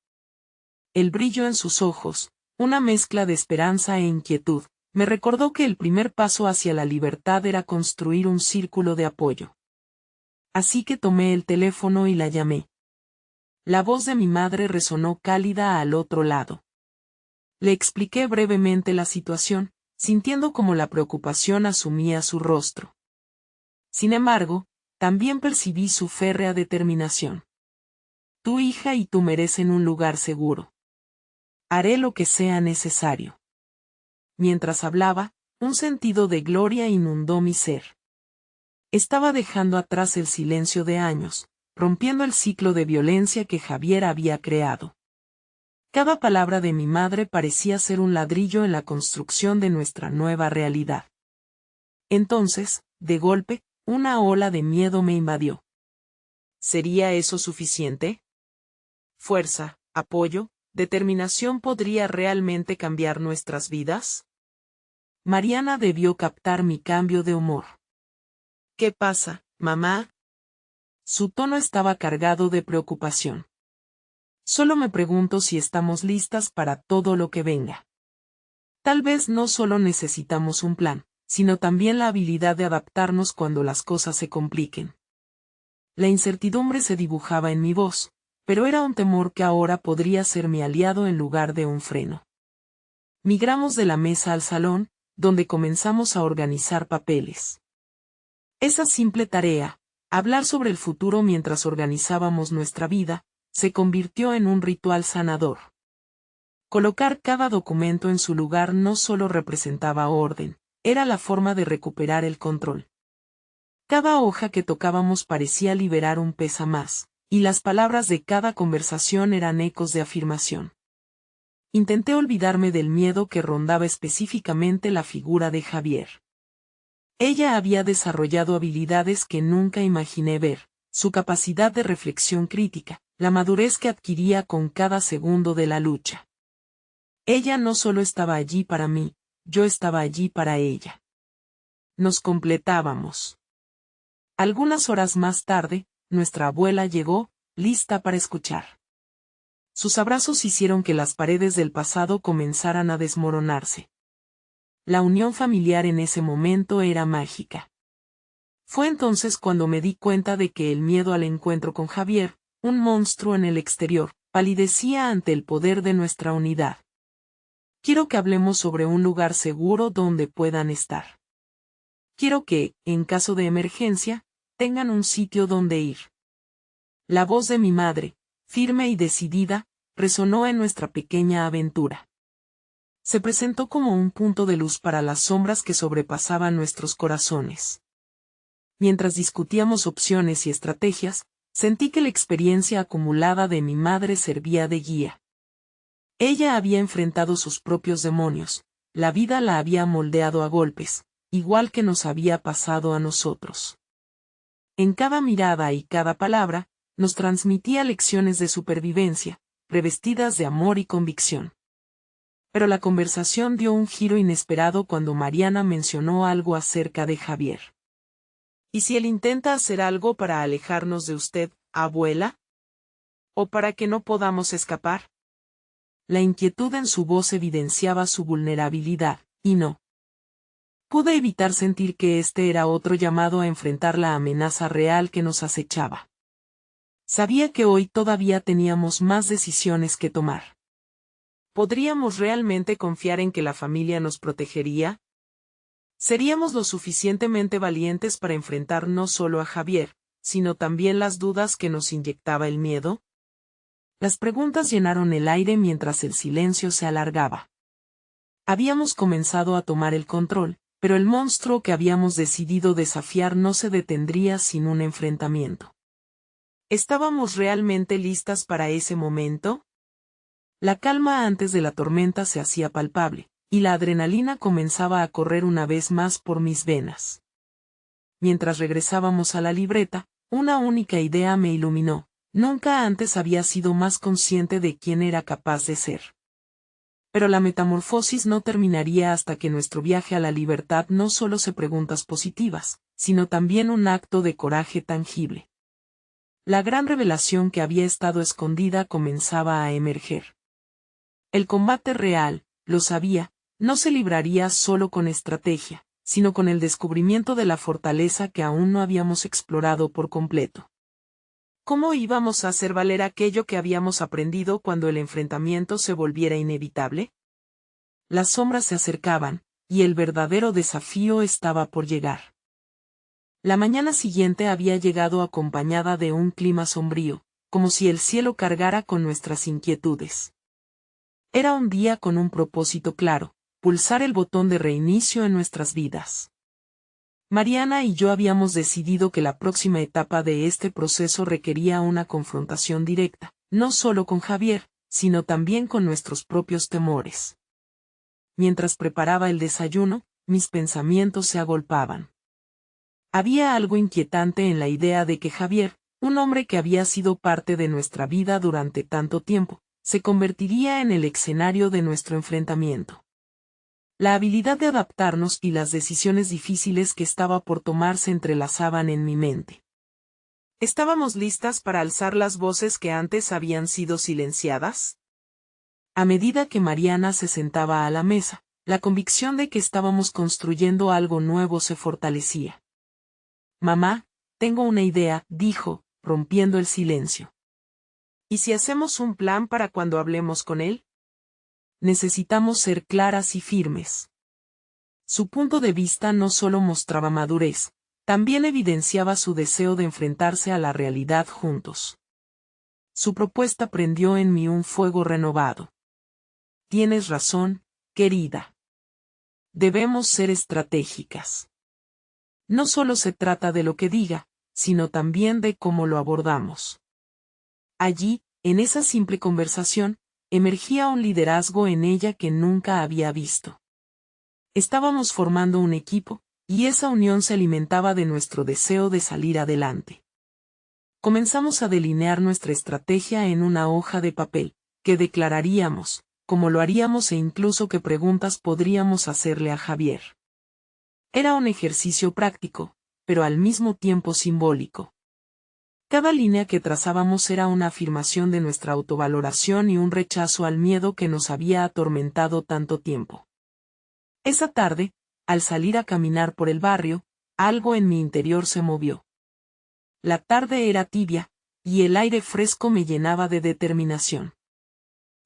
El brillo en sus ojos, una mezcla de esperanza e inquietud, me recordó que el primer paso hacia la libertad era construir un círculo de apoyo. Así que tomé el teléfono y la llamé. La voz de mi madre resonó cálida al otro lado. Le expliqué brevemente la situación, sintiendo como la preocupación asumía su rostro. Sin embargo, también percibí su férrea determinación. Tu hija y tú merecen un lugar seguro. Haré lo que sea necesario. Mientras hablaba, un sentido de gloria inundó mi ser. Estaba dejando atrás el silencio de años, rompiendo el ciclo de violencia que Javier había creado. Cada palabra de mi madre parecía ser un ladrillo en la construcción de nuestra nueva realidad. Entonces, de golpe, una ola de miedo me invadió. ¿Sería eso suficiente? ¿Fuerza, apoyo, determinación podría realmente cambiar nuestras vidas? Mariana debió captar mi cambio de humor. ¿Qué pasa, mamá? Su tono estaba cargado de preocupación. Solo me pregunto si estamos listas para todo lo que venga. Tal vez no solo necesitamos un plan, sino también la habilidad de adaptarnos cuando las cosas se compliquen. La incertidumbre se dibujaba en mi voz, pero era un temor que ahora podría ser mi aliado en lugar de un freno. Migramos de la mesa al salón, donde comenzamos a organizar papeles. Esa simple tarea, hablar sobre el futuro mientras organizábamos nuestra vida, se convirtió en un ritual sanador. Colocar cada documento en su lugar no solo representaba orden, era la forma de recuperar el control. Cada hoja que tocábamos parecía liberar un peso más, y las palabras de cada conversación eran ecos de afirmación. Intenté olvidarme del miedo que rondaba específicamente la figura de Javier. Ella había desarrollado habilidades que nunca imaginé ver, su capacidad de reflexión crítica, la madurez que adquiría con cada segundo de la lucha. Ella no solo estaba allí para mí, yo estaba allí para ella. Nos completábamos. Algunas horas más tarde, nuestra abuela llegó, lista para escuchar. Sus abrazos hicieron que las paredes del pasado comenzaran a desmoronarse. La unión familiar en ese momento era mágica. Fue entonces cuando me di cuenta de que el miedo al encuentro con Javier, un monstruo en el exterior, palidecía ante el poder de nuestra unidad. Quiero que hablemos sobre un lugar seguro donde puedan estar. Quiero que, en caso de emergencia, tengan un sitio donde ir. La voz de mi madre, firme y decidida, resonó en nuestra pequeña aventura. Se presentó como un punto de luz para las sombras que sobrepasaban nuestros corazones. Mientras discutíamos opciones y estrategias, sentí que la experiencia acumulada de mi madre servía de guía. Ella había enfrentado sus propios demonios, la vida la había moldeado a golpes, igual que nos había pasado a nosotros. En cada mirada y cada palabra, nos transmitía lecciones de supervivencia, revestidas de amor y convicción. Pero la conversación dio un giro inesperado cuando Mariana mencionó algo acerca de Javier. ¿Y si él intenta hacer algo para alejarnos de usted, abuela? ¿O para que no podamos escapar? La inquietud en su voz evidenciaba su vulnerabilidad, y no pude evitar sentir que este era otro llamado a enfrentar la amenaza real que nos acechaba. Sabía que hoy todavía teníamos más decisiones que tomar. ¿Podríamos realmente confiar en que la familia nos protegería? ¿Seríamos lo suficientemente valientes para enfrentar no solo a Javier, sino también las dudas que nos inyectaba el miedo? Las preguntas llenaron el aire mientras el silencio se alargaba. Habíamos comenzado a tomar el control, pero el monstruo que habíamos decidido desafiar no se detendría sin un enfrentamiento. ¿Estábamos realmente listas para ese momento? La calma antes de la tormenta se hacía palpable, y la adrenalina comenzaba a correr una vez más por mis venas. Mientras regresábamos a la libreta, una única idea me iluminó: nunca antes había sido más consciente de quién era capaz de ser. Pero la metamorfosis no terminaría hasta que nuestro viaje a la libertad no solo se preguntas positivas, sino también un acto de coraje tangible. La gran revelación que había estado escondida comenzaba a emerger. El combate real, lo sabía, no se libraría solo con estrategia, sino con el descubrimiento de la fortaleza que aún no habíamos explorado por completo. ¿Cómo íbamos a hacer valer aquello que habíamos aprendido cuando el enfrentamiento se volviera inevitable? Las sombras se acercaban, y el verdadero desafío estaba por llegar. La mañana siguiente había llegado acompañada de un clima sombrío, como si el cielo cargara con nuestras inquietudes. Era un día con un propósito claro: pulsar el botón de reinicio en nuestras vidas. Mariana y yo habíamos decidido que la próxima etapa de este proceso requería una confrontación directa, no solo con Javier, sino también con nuestros propios temores. Mientras preparaba el desayuno, mis pensamientos se agolpaban. Había algo inquietante en la idea de que Javier, un hombre que había sido parte de nuestra vida durante tanto tiempo, se convertiría en el escenario de nuestro enfrentamiento. La habilidad de adaptarnos y las decisiones difíciles que estaba por tomar se entrelazaban en mi mente. ¿Estábamos listas para alzar las voces que antes habían sido silenciadas? A medida que Mariana se sentaba a la mesa, la convicción de que estábamos construyendo algo nuevo se fortalecía. «Mamá, tengo una idea», dijo, rompiendo el silencio. ¿Y si hacemos un plan para cuando hablemos con él? Necesitamos ser claras y firmes. Su punto de vista no solo mostraba madurez, también evidenciaba su deseo de enfrentarse a la realidad juntos. Su propuesta prendió en mí un fuego renovado. Tienes razón, querida. Debemos ser estratégicas. No solo se trata de lo que diga, sino también de cómo lo abordamos. Allí, en esa simple conversación, emergía un liderazgo en ella que nunca había visto. Estábamos formando un equipo, y esa unión se alimentaba de nuestro deseo de salir adelante. Comenzamos a delinear nuestra estrategia en una hoja de papel, que declararíamos, cómo lo haríamos e incluso qué preguntas podríamos hacerle a Javier. Era un ejercicio práctico, pero al mismo tiempo simbólico. Cada línea que trazábamos era una afirmación de nuestra autovaloración y un rechazo al miedo que nos había atormentado tanto tiempo. Esa tarde, al salir a caminar por el barrio, algo en mi interior se movió. La tarde era tibia, y el aire fresco me llenaba de determinación.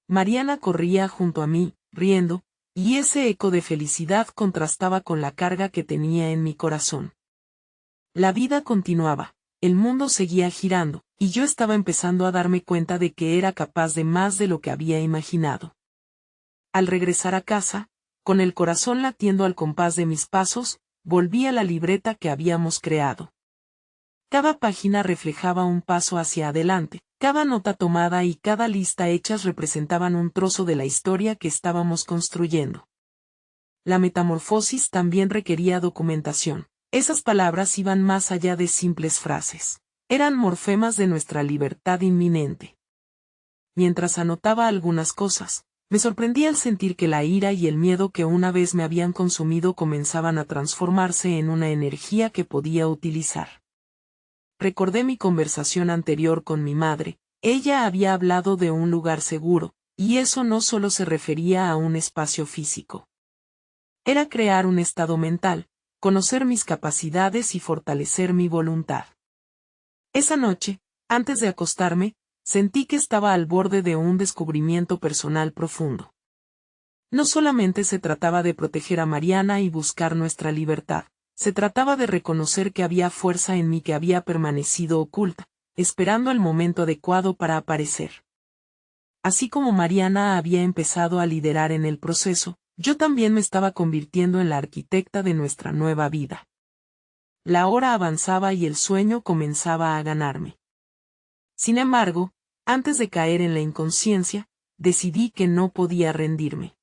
Mariana corría junto a mí, riendo, y ese eco de felicidad contrastaba con la carga que tenía en mi corazón. La vida continuaba, el mundo seguía girando, y yo estaba empezando a darme cuenta de que era capaz de más de lo que había imaginado. Al regresar a casa, con el corazón latiendo al compás de mis pasos, volví a la libreta que habíamos creado. Cada página reflejaba un paso hacia adelante, cada nota tomada y cada lista hechas representaban un trozo de la historia que estábamos construyendo. La metamorfosis también requería documentación. Esas palabras iban más allá de simples frases. Eran morfemas de nuestra libertad inminente. Mientras anotaba algunas cosas, me sorprendía al sentir que la ira y el miedo que una vez me habían consumido comenzaban a transformarse en una energía que podía utilizar. Recordé mi conversación anterior con mi madre. Ella había hablado de un lugar seguro, y eso no solo se refería a un espacio físico. Era crear un estado mental, conocer mis capacidades y fortalecer mi voluntad. Esa noche, antes de acostarme, sentí que estaba al borde de un descubrimiento personal profundo. No solamente se trataba de proteger a Mariana y buscar nuestra libertad, se trataba de reconocer que había fuerza en mí que había permanecido oculta, esperando el momento adecuado para aparecer. Así como Mariana había empezado a liderar en el proceso, yo también me estaba convirtiendo en la arquitecta de nuestra nueva vida. La hora avanzaba y el sueño comenzaba a ganarme. Sin embargo, antes de caer en la inconsciencia, decidí que no podía rendirme.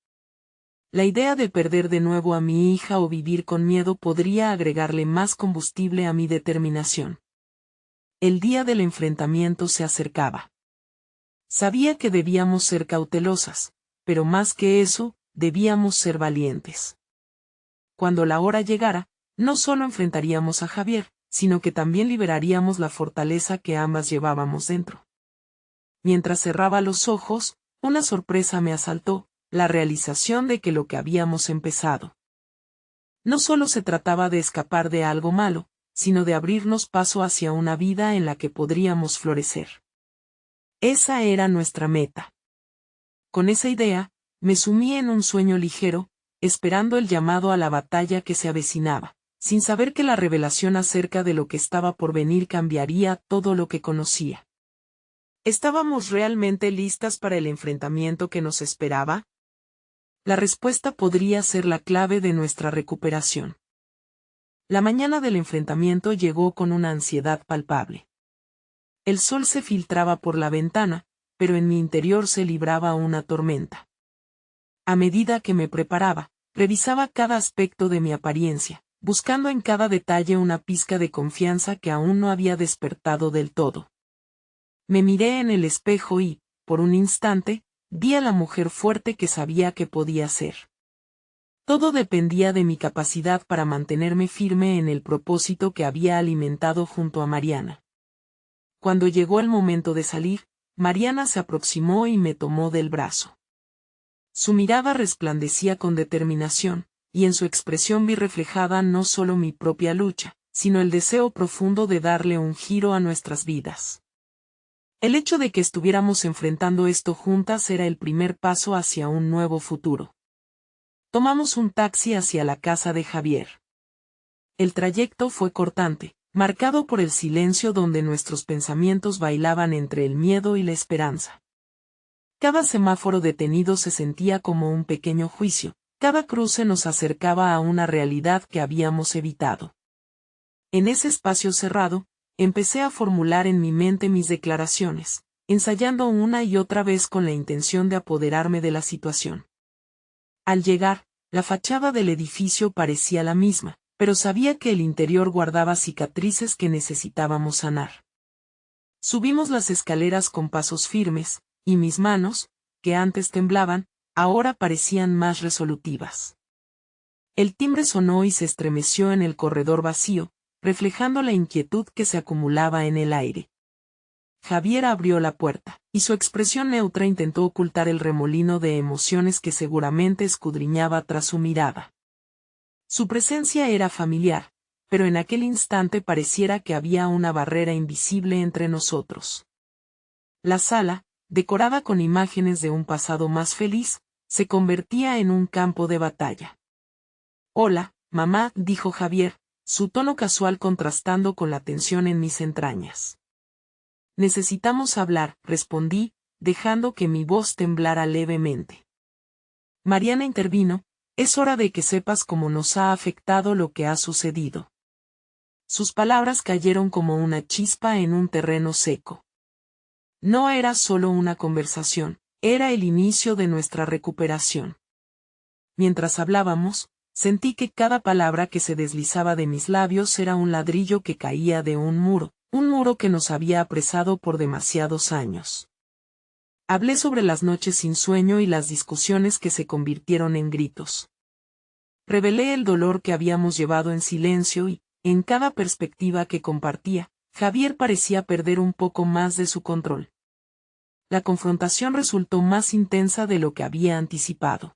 La idea de perder de nuevo a mi hija o vivir con miedo podría agregarle más combustible a mi determinación. El día del enfrentamiento se acercaba. Sabía que debíamos ser cautelosas, pero más que eso, debíamos ser valientes. Cuando la hora llegara, no solo enfrentaríamos a Javier, sino que también liberaríamos la fortaleza que ambas llevábamos dentro. Mientras cerraba los ojos, una sorpresa me asaltó, la realización de que lo que habíamos empezado. No solo se trataba de escapar de algo malo, sino de abrirnos paso hacia una vida en la que podríamos florecer. Esa era nuestra meta. Con esa idea, me sumí en un sueño ligero, esperando el llamado a la batalla que se avecinaba, sin saber que la revelación acerca de lo que estaba por venir cambiaría todo lo que conocía. ¿Estábamos realmente listas para el enfrentamiento que nos esperaba? La respuesta podría ser la clave de nuestra recuperación. La mañana del enfrentamiento llegó con una ansiedad palpable. El sol se filtraba por la ventana, pero en mi interior se libraba una tormenta. A medida que me preparaba, revisaba cada aspecto de mi apariencia, buscando en cada detalle una pizca de confianza que aún no había despertado del todo. Me miré en el espejo y, por un instante, vi a la mujer fuerte que sabía que podía ser. Todo dependía de mi capacidad para mantenerme firme en el propósito que había alimentado junto a Mariana. Cuando llegó el momento de salir, Mariana se aproximó y me tomó del brazo. Su mirada resplandecía con determinación, y en su expresión vi reflejada no solo mi propia lucha, sino el deseo profundo de darle un giro a nuestras vidas. El hecho de que estuviéramos enfrentando esto juntas era el primer paso hacia un nuevo futuro. Tomamos un taxi hacia la casa de Javier. El trayecto fue cortante, marcado por el silencio donde nuestros pensamientos bailaban entre el miedo y la esperanza. Cada semáforo detenido se sentía como un pequeño juicio, cada cruce nos acercaba a una realidad que habíamos evitado. En ese espacio cerrado, empecé a formular en mi mente mis declaraciones, ensayando una y otra vez con la intención de apoderarme de la situación. Al llegar, la fachada del edificio parecía la misma, pero sabía que el interior guardaba cicatrices que necesitábamos sanar. Subimos las escaleras con pasos firmes, y mis manos, que antes temblaban, ahora parecían más resolutivas. El timbre sonó y se estremeció en el corredor vacío, reflejando la inquietud que se acumulaba en el aire. Javier abrió la puerta, y su expresión neutra intentó ocultar el remolino de emociones que seguramente escudriñaba tras su mirada. Su presencia era familiar, pero en aquel instante pareciera que había una barrera invisible entre nosotros. La sala, decorada con imágenes de un pasado más feliz, se convertía en un campo de batalla. Hola, mamá, dijo Javier, su tono casual contrastando con la tensión en mis entrañas. Necesitamos hablar, respondí, dejando que mi voz temblara levemente. Mariana intervino, es hora de que sepas cómo nos ha afectado lo que ha sucedido. Sus palabras cayeron como una chispa en un terreno seco. No era solo una conversación, era el inicio de nuestra recuperación. Mientras hablábamos, sentí que cada palabra que se deslizaba de mis labios era un ladrillo que caía de un muro que nos había apresado por demasiados años. Hablé sobre las noches sin sueño y las discusiones que se convirtieron en gritos. Revelé el dolor que habíamos llevado en silencio y, en cada perspectiva que compartía, Javier parecía perder un poco más de su control. La confrontación resultó más intensa de lo que había anticipado.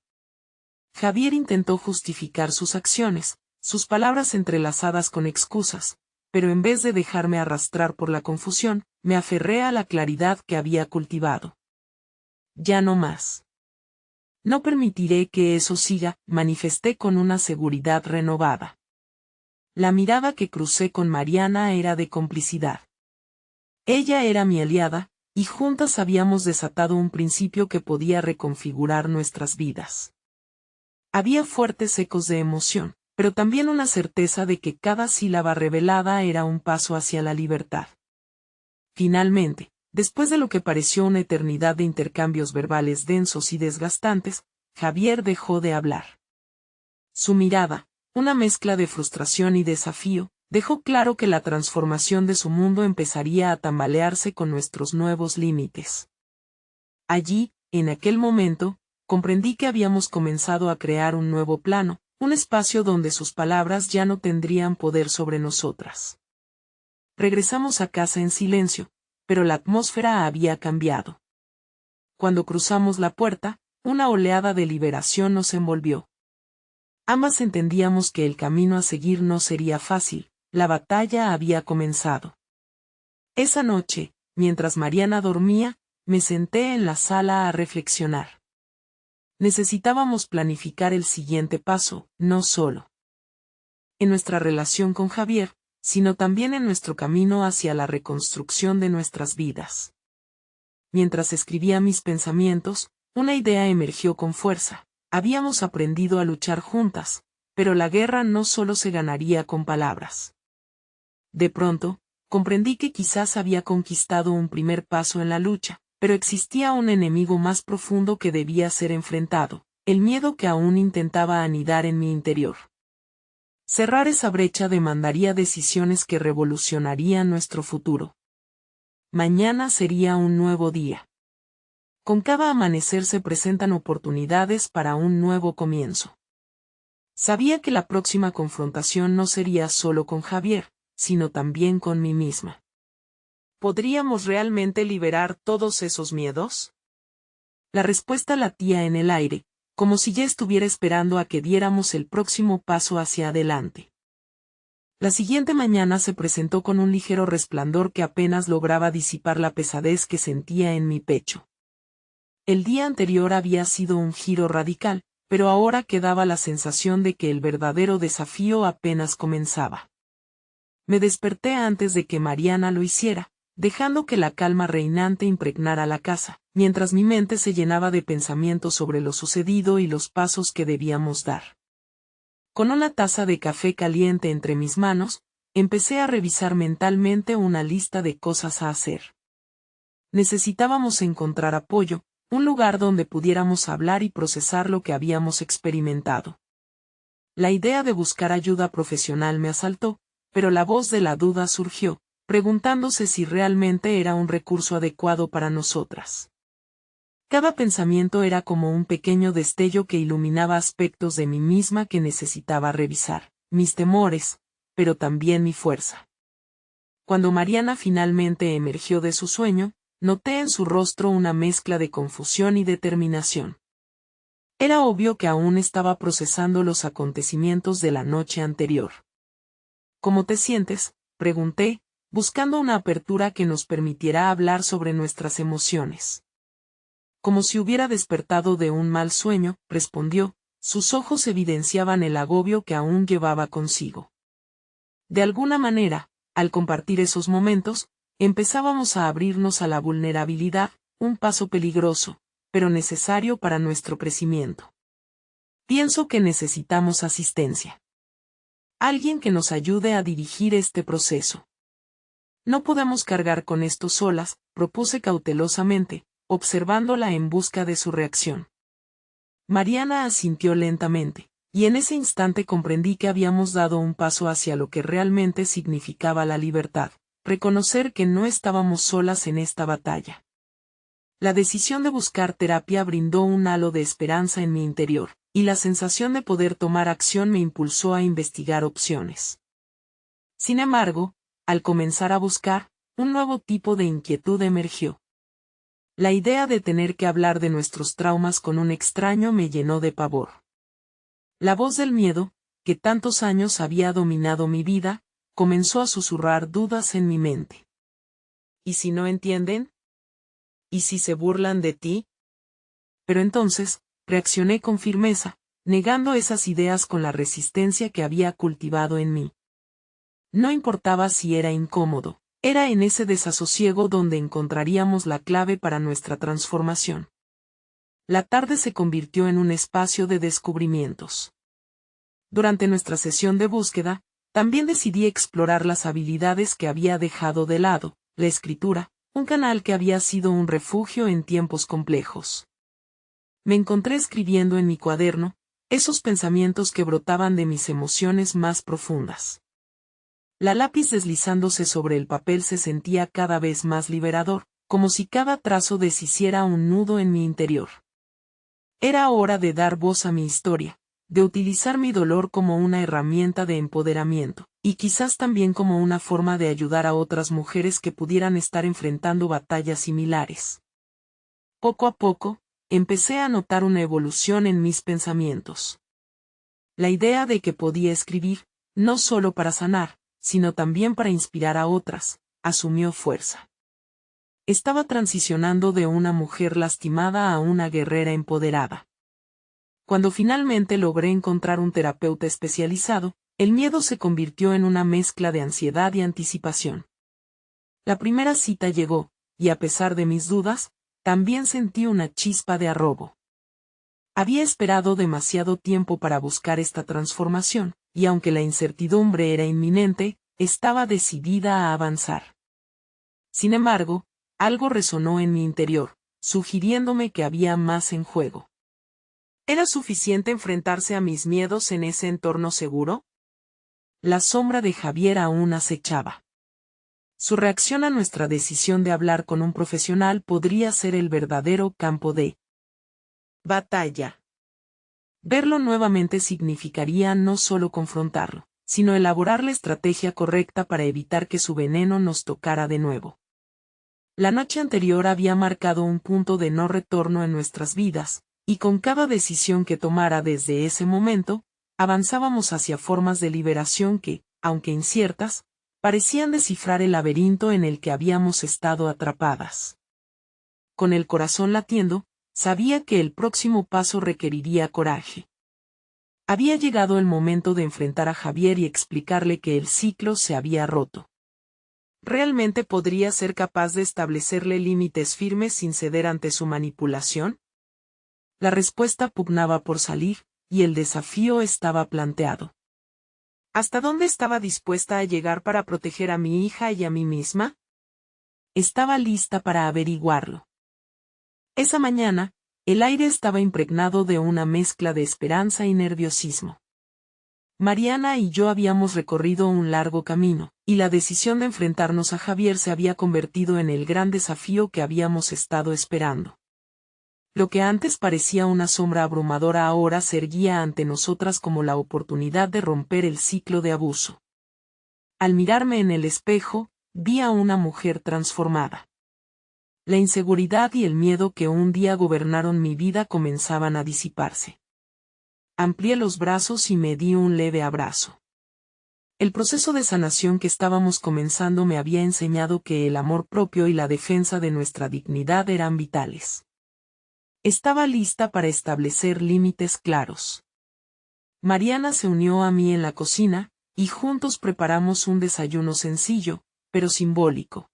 Javier intentó justificar sus acciones, sus palabras entrelazadas con excusas, pero en vez de dejarme arrastrar por la confusión, me aferré a la claridad que había cultivado. Ya no más. No permitiré que eso siga, manifesté con una seguridad renovada. La mirada que crucé con Mariana era de complicidad. Ella era mi aliada, y juntas habíamos desatado un principio que podía reconfigurar nuestras vidas. Había fuertes ecos de emoción, pero también una certeza de que cada sílaba revelada era un paso hacia la libertad. Finalmente, después de lo que pareció una eternidad de intercambios verbales densos y desgastantes, Javier dejó de hablar. Su mirada, una mezcla de frustración y desafío, dejó claro que la transformación de su mundo empezaría a tambalearse con nuestros nuevos límites. Allí, en aquel momento, comprendí que habíamos comenzado a crear un nuevo plano, un espacio donde sus palabras ya no tendrían poder sobre nosotras. Regresamos a casa en silencio, pero la atmósfera había cambiado. Cuando cruzamos la puerta, una oleada de liberación nos envolvió. Ambas entendíamos que el camino a seguir no sería fácil, la batalla había comenzado. Esa noche, mientras Mariana dormía, me senté en la sala a reflexionar. Necesitábamos planificar el siguiente paso, no solo en nuestra relación con Javier, sino también en nuestro camino hacia la reconstrucción de nuestras vidas. Mientras escribía mis pensamientos, una idea emergió con fuerza. Habíamos aprendido a luchar juntas, pero la guerra no solo se ganaría con palabras. De pronto, comprendí que quizás había conquistado un primer paso en la lucha, pero existía un enemigo más profundo que debía ser enfrentado, el miedo que aún intentaba anidar en mi interior. Cerrar esa brecha demandaría decisiones que revolucionarían nuestro futuro. Mañana sería un nuevo día. Con cada amanecer se presentan oportunidades para un nuevo comienzo. Sabía que la próxima confrontación no sería solo con Javier, sino también con mí misma. ¿Podríamos realmente liberar todos esos miedos? La respuesta latía en el aire, como si ya estuviera esperando a que diéramos el próximo paso hacia adelante. La siguiente mañana se presentó con un ligero resplandor que apenas lograba disipar la pesadez que sentía en mi pecho. El día anterior había sido un giro radical, pero ahora quedaba la sensación de que el verdadero desafío apenas comenzaba. Me desperté antes de que Mariana lo hiciera, dejando que la calma reinante impregnara la casa, mientras mi mente se llenaba de pensamientos sobre lo sucedido y los pasos que debíamos dar. Con una taza de café caliente entre mis manos, empecé a revisar mentalmente una lista de cosas a hacer. Necesitábamos encontrar apoyo, un lugar donde pudiéramos hablar y procesar lo que habíamos experimentado. La idea de buscar ayuda profesional me asaltó, pero la voz de la duda surgió, preguntándose si realmente era un recurso adecuado para nosotras. Cada pensamiento era como un pequeño destello que iluminaba aspectos de mí misma que necesitaba revisar, mis temores, pero también mi fuerza. Cuando Mariana finalmente emergió de su sueño, noté en su rostro una mezcla de confusión y determinación. Era obvio que aún estaba procesando los acontecimientos de la noche anterior. ¿Cómo te sientes?, pregunté, buscando una apertura que nos permitiera hablar sobre nuestras emociones. Como si hubiera despertado de un mal sueño, respondió, sus ojos evidenciaban el agobio que aún llevaba consigo. De alguna manera, al compartir esos momentos, empezábamos a abrirnos a la vulnerabilidad, un paso peligroso, pero necesario para nuestro crecimiento. Pienso que necesitamos asistencia. Alguien que nos ayude a dirigir este proceso. No podemos cargar con esto solas, propuse cautelosamente, observándola en busca de su reacción. Mariana asintió lentamente, y en ese instante comprendí que habíamos dado un paso hacia lo que realmente significaba la libertad, reconocer que no estábamos solas en esta batalla. La decisión de buscar terapia brindó un halo de esperanza en mi interior, y la sensación de poder tomar acción me impulsó a investigar opciones. Sin embargo, al comenzar a buscar, un nuevo tipo de inquietud emergió. La idea de tener que hablar de nuestros traumas con un extraño me llenó de pavor. La voz del miedo, que tantos años había dominado mi vida, comenzó a susurrar dudas en mi mente. ¿Y si no entienden? ¿Y si se burlan de ti? Pero entonces, reaccioné con firmeza, negando esas ideas con la resistencia que había cultivado en mí. No importaba si era incómodo, era en ese desasosiego donde encontraríamos la clave para nuestra transformación. La tarde se convirtió en un espacio de descubrimientos. Durante nuestra sesión de búsqueda, también decidí explorar las habilidades que había dejado de lado, la escritura, un canal que había sido un refugio en tiempos complejos. Me encontré escribiendo en mi cuaderno, esos pensamientos que brotaban de mis emociones más profundas. La lápiz deslizándose sobre el papel se sentía cada vez más liberador, como si cada trazo deshiciera un nudo en mi interior. Era hora de dar voz a mi historia, de utilizar mi dolor como una herramienta de empoderamiento, y quizás también como una forma de ayudar a otras mujeres que pudieran estar enfrentando batallas similares. Poco a poco, empecé a notar una evolución en mis pensamientos. La idea de que podía escribir, no solo para sanar, sino también para inspirar a otras, asumió fuerza. Estaba transicionando de una mujer lastimada a una guerrera empoderada. Cuando finalmente logré encontrar un terapeuta especializado, el miedo se convirtió en una mezcla de ansiedad y anticipación. La primera cita llegó, y a pesar de mis dudas, también sentí una chispa de arrobo. Había esperado demasiado tiempo para buscar esta transformación, y aunque la incertidumbre era inminente, estaba decidida a avanzar. Sin embargo, algo resonó en mi interior, sugiriéndome que había más en juego. ¿Era suficiente enfrentarse a mis miedos en ese entorno seguro? La sombra de Javier aún acechaba. Su reacción a nuestra decisión de hablar con un profesional podría ser el verdadero campo de batalla. Verlo nuevamente significaría no solo confrontarlo, sino elaborar la estrategia correcta para evitar que su veneno nos tocara de nuevo. La noche anterior había marcado un punto de no retorno en nuestras vidas, y con cada decisión que tomara desde ese momento, avanzábamos hacia formas de liberación que, aunque inciertas, parecían descifrar el laberinto en el que habíamos estado atrapadas. Con el corazón latiendo, sabía que el próximo paso requeriría coraje. Había llegado el momento de enfrentar a Javier y explicarle que el ciclo se había roto. ¿Realmente podría ser capaz de establecerle límites firmes sin ceder ante su manipulación? La respuesta pugnaba por salir, y el desafío estaba planteado. ¿Hasta dónde estaba dispuesta a llegar para proteger a mi hija y a mí misma? Estaba lista para averiguarlo. Esa mañana, el aire estaba impregnado de una mezcla de esperanza y nerviosismo. Mariana y yo habíamos recorrido un largo camino, y la decisión de enfrentarnos a Javier se había convertido en el gran desafío que habíamos estado esperando. Lo que antes parecía una sombra abrumadora ahora se erguía ante nosotras como la oportunidad de romper el ciclo de abuso. Al mirarme en el espejo, vi a una mujer transformada. La inseguridad y el miedo que un día gobernaron mi vida comenzaban a disiparse. Amplié los brazos y me di un leve abrazo. El proceso de sanación que estábamos comenzando me había enseñado que el amor propio y la defensa de nuestra dignidad eran vitales. Estaba lista para establecer límites claros. Mariana se unió a mí en la cocina, y juntos preparamos un desayuno sencillo, pero simbólico.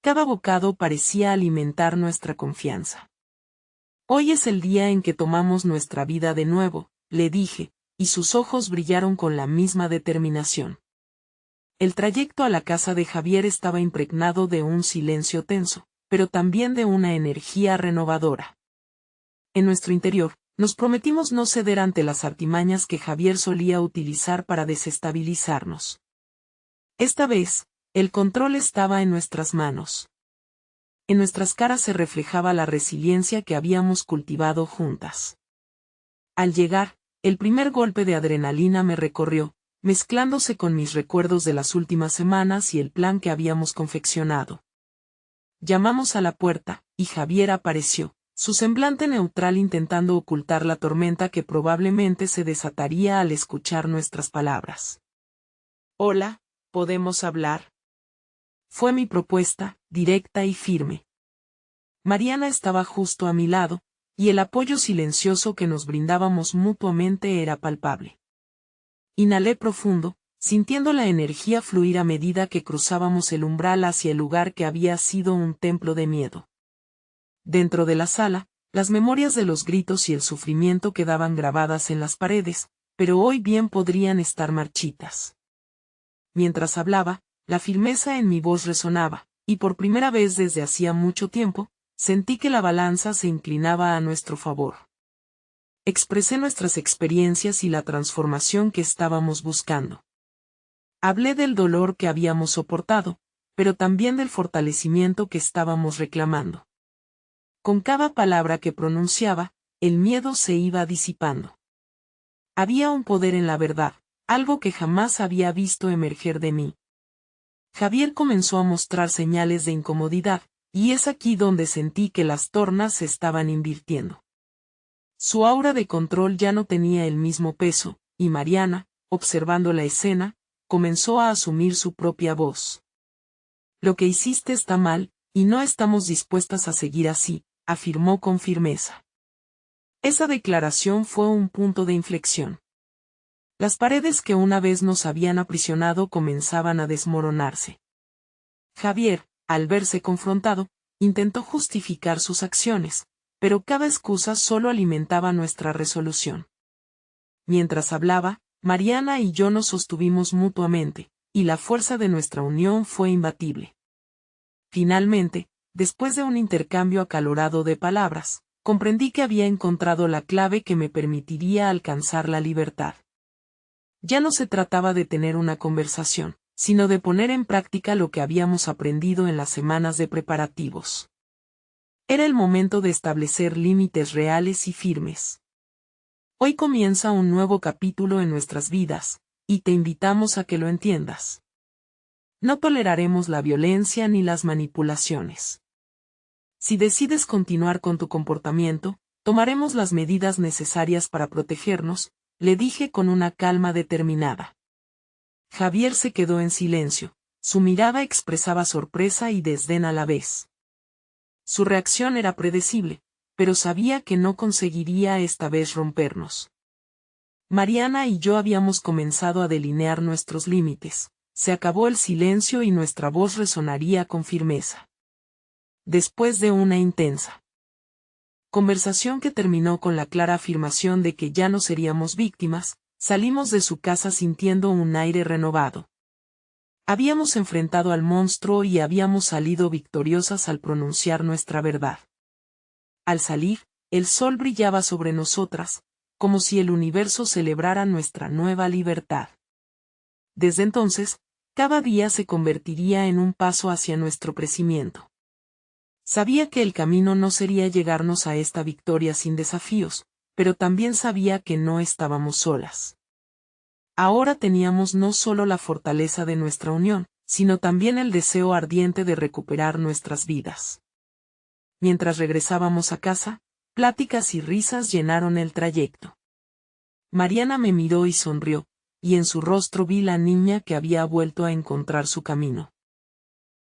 Cada bocado parecía alimentar nuestra confianza. Hoy es el día en que tomamos nuestra vida de nuevo, le dije, y sus ojos brillaron con la misma determinación. El trayecto a la casa de Javier estaba impregnado de un silencio tenso, pero también de una energía renovadora. En nuestro interior, nos prometimos no ceder ante las artimañas que Javier solía utilizar para desestabilizarnos. Esta vez, el control estaba en nuestras manos. En nuestras caras se reflejaba la resiliencia que habíamos cultivado juntas. Al llegar, el primer golpe de adrenalina me recorrió, mezclándose con mis recuerdos de las últimas semanas y el plan que habíamos confeccionado. Llamamos a la puerta, y Javier apareció, su semblante neutral intentando ocultar la tormenta que probablemente se desataría al escuchar nuestras palabras. Hola, ¿podemos hablar? Fue mi propuesta, directa y firme. Mariana estaba justo a mi lado, y el apoyo silencioso que nos brindábamos mutuamente era palpable. Inhalé profundo, sintiendo la energía fluir a medida que cruzábamos el umbral hacia el lugar que había sido un templo de miedo. Dentro de la sala, las memorias de los gritos y el sufrimiento quedaban grabadas en las paredes, pero hoy bien podrían estar marchitas. Mientras hablaba, la firmeza en mi voz resonaba, y por primera vez desde hacía mucho tiempo, sentí que la balanza se inclinaba a nuestro favor. Expresé nuestras experiencias y la transformación que estábamos buscando. Hablé del dolor que habíamos soportado, pero también del fortalecimiento que estábamos reclamando. Con cada palabra que pronunciaba, el miedo se iba disipando. Había un poder en la verdad, algo que jamás había visto emerger de mí. Javier comenzó a mostrar señales de incomodidad, y es aquí donde sentí que las tornas se estaban invirtiendo. Su aura de control ya no tenía el mismo peso, y Mariana, observando la escena, comenzó a asumir su propia voz. Lo que hiciste está mal, y no estamos dispuestas a seguir así, afirmó con firmeza. Esa declaración fue un punto de inflexión. Las paredes que una vez nos habían aprisionado comenzaban a desmoronarse. Javier, al verse confrontado, intentó justificar sus acciones, pero cada excusa solo alimentaba nuestra resolución. Mientras hablaba, Mariana y yo nos sostuvimos mutuamente, y la fuerza de nuestra unión fue imbatible. Finalmente, después de un intercambio acalorado de palabras, comprendí que había encontrado la clave que me permitiría alcanzar la libertad. Ya no se trataba de tener una conversación, sino de poner en práctica lo que habíamos aprendido en las semanas de preparativos. Era el momento de establecer límites reales y firmes. Hoy comienza un nuevo capítulo en nuestras vidas, y te invitamos a que lo entiendas. No toleraremos la violencia ni las manipulaciones. Si decides continuar con tu comportamiento, tomaremos las medidas necesarias para protegernos, le dije con una calma determinada. Javier se quedó en silencio, su mirada expresaba sorpresa y desdén a la vez. Su reacción era predecible, pero sabía que no conseguiría esta vez rompernos. Mariana y yo habíamos comenzado a delinear nuestros límites, se acabó el silencio y nuestra voz resonaría con firmeza. Después de una intensa conversación que terminó con la clara afirmación de que ya no seríamos víctimas, salimos de su casa sintiendo un aire renovado. Habíamos enfrentado al monstruo y habíamos salido victoriosas al pronunciar nuestra verdad. Al salir, el sol brillaba sobre nosotras, como si el universo celebrara nuestra nueva libertad. Desde entonces, cada día se convertiría en un paso hacia nuestro crecimiento. Sabía que el camino no sería llegarnos a esta victoria sin desafíos, pero también sabía que no estábamos solas. Ahora teníamos no solo la fortaleza de nuestra unión, sino también el deseo ardiente de recuperar nuestras vidas. Mientras regresábamos a casa, pláticas y risas llenaron el trayecto. Mariana me miró y sonrió, y en su rostro vi la niña que había vuelto a encontrar su camino.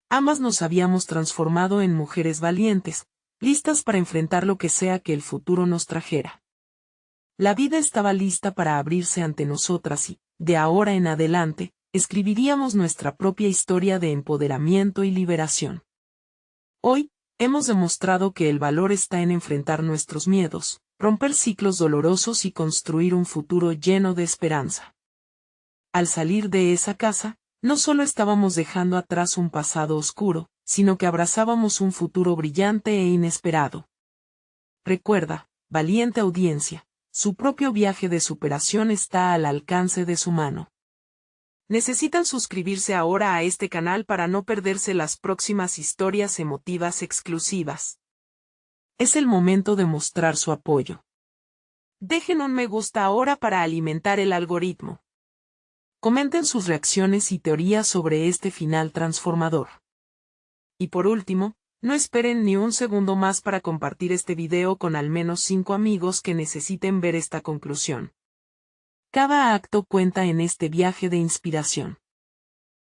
Ambas nos habíamos transformado en mujeres valientes, listas para enfrentar lo que sea que el futuro nos trajera. La vida estaba lista para abrirse ante nosotras y, de ahora en adelante, escribiríamos nuestra propia historia de empoderamiento y liberación. Hoy, hemos demostrado que el valor está en enfrentar nuestros miedos, romper ciclos dolorosos y construir un futuro lleno de esperanza. Al salir de esa casa, no solo estábamos dejando atrás un pasado oscuro, sino que abrazábamos un futuro brillante e inesperado. Recuerda, valiente audiencia, su propio viaje de superación está al alcance de su mano. Necesitan suscribirse ahora a este canal para no perderse las próximas historias emotivas exclusivas. Es el momento de mostrar su apoyo. Dejen un me gusta ahora para alimentar el algoritmo. Comenten sus reacciones y teorías sobre este final transformador. Y por último, no esperen ni un segundo más para compartir este video con al menos 5 amigos que necesiten ver esta conclusión. Cada acto cuenta en este viaje de inspiración.